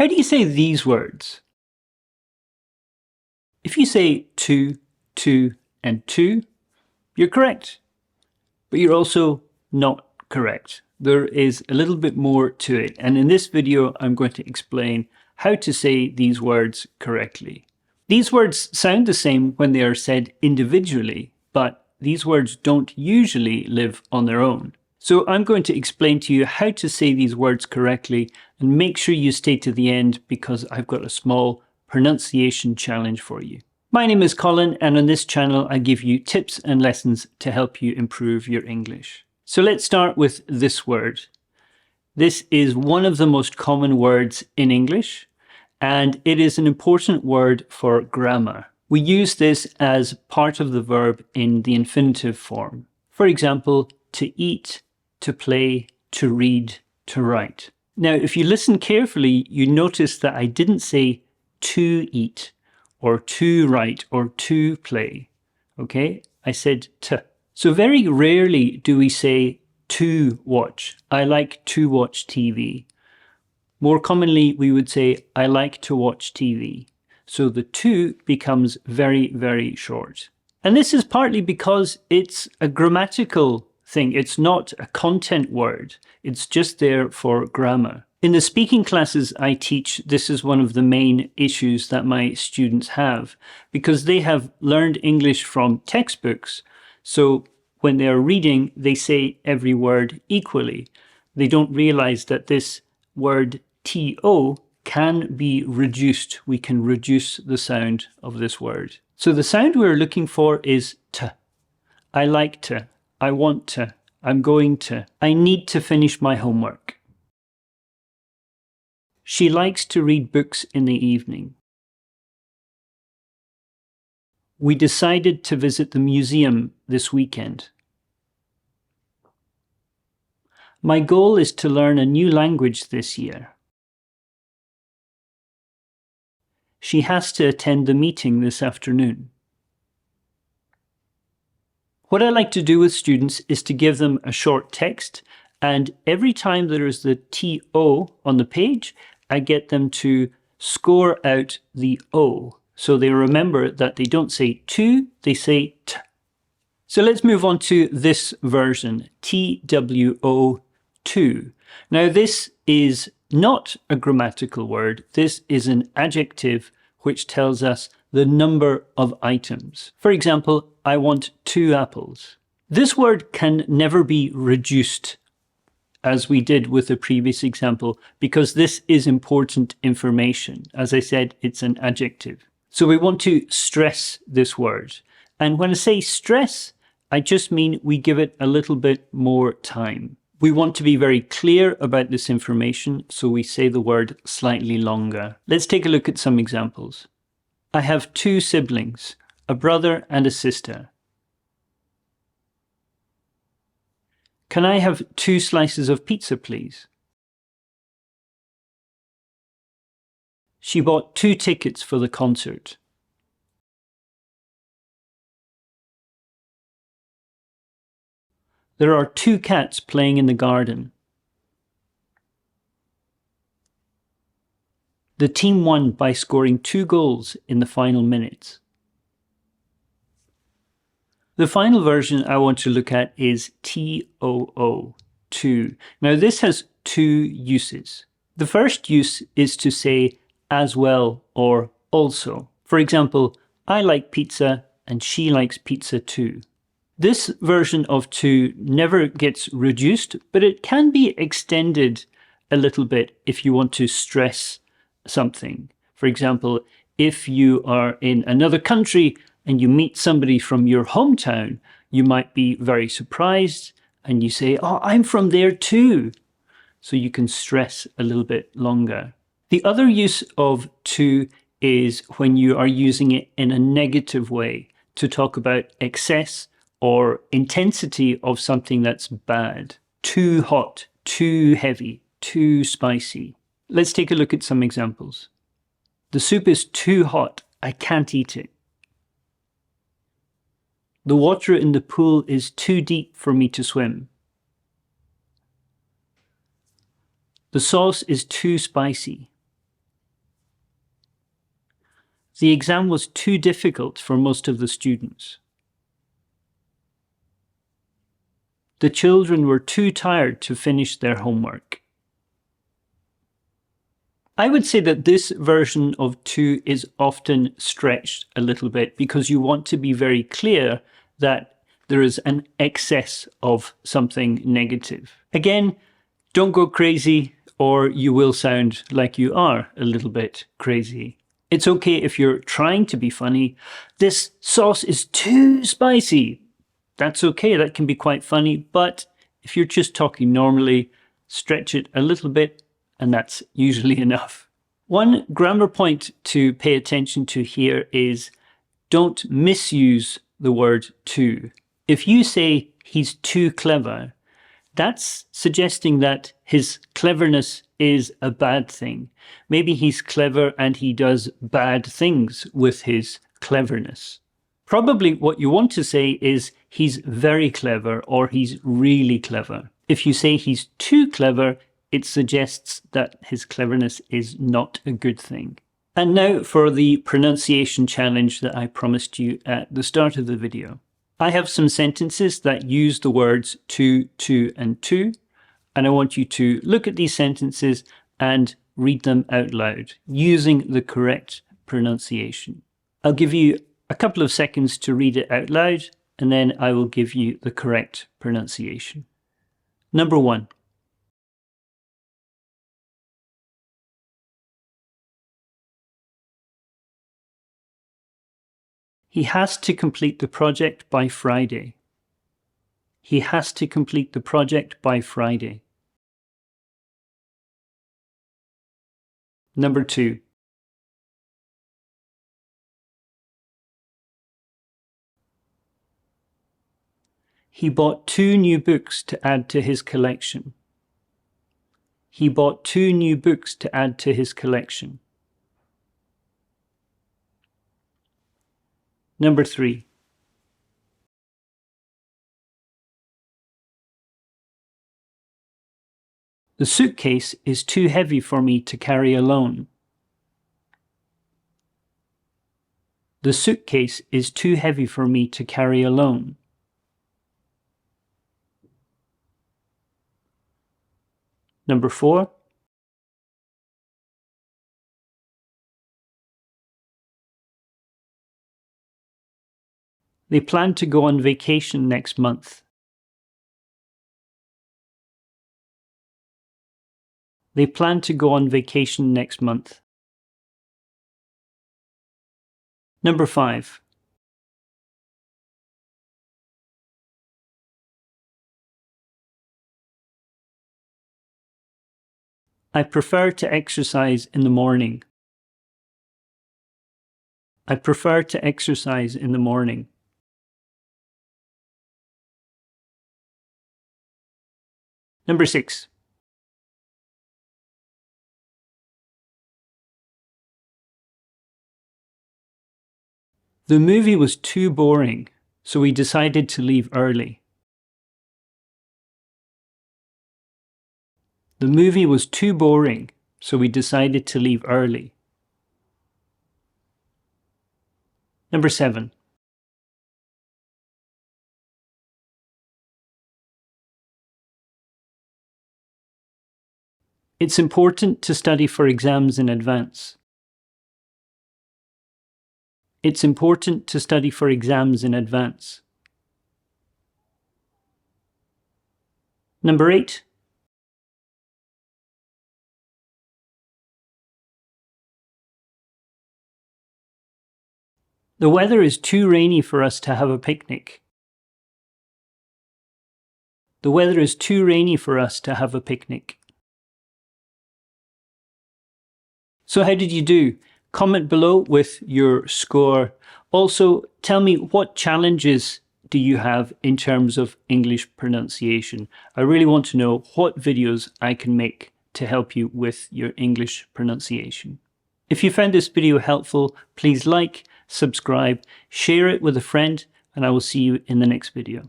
How do you say these words? If you say two, and two, you're correct. But you're also not correct. There is a little bit more to it. And in this video, I'm going to explain how to say these words correctly. These words sound the same when they are said individually, but these words don't usually live on their own. So I'm going to explain to you how to say these words correctly, and make sure you stay to the end because I've got a small pronunciation challenge for you. My name is Colin, and on this channel I give you tips and lessons to help you improve your English. So let's start with this word. This is one of the most common words in English, and it is an important word for grammar. We use this as part of the verb in the infinitive form. For example, to eat, to play, to read, to write. Now, if you listen carefully, you notice that I didn't say to eat, or to write, or to play. Okay? I said to. So very rarely do we say to watch. I like to watch TV. More commonly, we would say, I like to watch TV. So the to becomes very, very short. And this is partly because it's a grammatical thing. It's not a content word. It's just there for grammar. In the speaking classes I teach, this is one of the main issues that my students have, because they have learned English from textbooks. So when they are reading, they say every word equally. They don't realize that this word to can be reduced. We can reduce the sound of this word. So the sound we're looking for is to. I like to. I want to. I'm going to. I need to finish my homework. She likes to read books in the evening. We decided to visit the museum this weekend. My goal is to learn a new language this year. She has to attend the meeting this afternoon. What I like to do with students is to give them a short text, and every time there is the to on the page, I get them to score out the o. So they remember that they don't say to, they say t. So let's move on to this version, TWO, to. Now this is not a grammatical word. This is an adjective which tells us the number of items. For example, I want 2 apples. This word can never be reduced, as we did with the previous example, because this is important information. As I said, it's an adjective. So we want to stress this word. And when I say stress, I just mean we give it a little bit more time. We want to be very clear about this information, so we say the word slightly longer. Let's take a look at some examples. I have 2 siblings, a brother and a sister. Can I have 2 slices of pizza, please? She bought 2 tickets for the concert. There are 2 cats playing in the garden. The team won by scoring 2 goals in the final minutes. The final version I want to look at is TOO, to. Now this has 2 uses. The first use is to say as well or also. For example, I like pizza and she likes pizza too. This version of to never gets reduced, but it can be extended a little bit if you want to stress something. For example, if you are in another country and you meet somebody from your hometown, you might be very surprised and you say, oh, I'm from there too. So you can stress a little bit longer. The other use of to is when you are using it in a negative way to talk about excess or intensity of something that's bad. Too hot, too heavy, too spicy. Let's take a look at some examples. The soup is too hot. I can't eat it. The water in the pool is too deep for me to swim. The sauce is too spicy. The exam was too difficult for most of the students. The children were too tired to finish their homework. I would say that this version of to is often stretched a little bit because you want to be very clear that there is an excess of something negative. Again, don't go crazy or you will sound like you are a little bit crazy. It's okay if you're trying to be funny. This sauce is too spicy. That's okay, that can be quite funny, but if you're just talking normally, stretch it a little bit and that's usually enough. One grammar point to pay attention to here is don't misuse the word too. If you say he's too clever, that's suggesting that his cleverness is a bad thing. Maybe he's clever and he does bad things with his cleverness. Probably what you want to say is he's very clever or he's really clever. If you say he's too clever, it suggests that his cleverness is not a good thing. And now for the pronunciation challenge that I promised you at the start of the video. I have some sentences that use the words to, and to, and I want you to look at these sentences and read them out loud using the correct pronunciation. I'll give you a couple of seconds to read it out loud, and then I will give you the correct pronunciation. Number 1. He has to complete the project by Friday. He has to complete the project by Friday. Number 2. He bought 2 new books to add to his collection. He bought 2 new books to add to his collection. Number 3. The suitcase is too heavy for me to carry alone. The suitcase is too heavy for me to carry alone. Number 4. They plan to go on vacation next month. They plan to go on vacation next month. Number 5. I prefer to exercise in the morning. I prefer to exercise in the morning. Number 6. The movie was too boring, so we decided to leave early. The movie was too boring, so we decided to leave early. Number 7. It's important to study for exams in advance. It's important to study for exams in advance. Number 8. The weather is too rainy for us to have a picnic. The weather is too rainy for us to have a picnic. So how did you do? Comment below with your score. Also, tell me what challenges do you have in terms of English pronunciation? I really want to know what videos I can make to help you with your English pronunciation. If you found this video helpful, please like, subscribe, share it with a friend, and I will see you in the next video.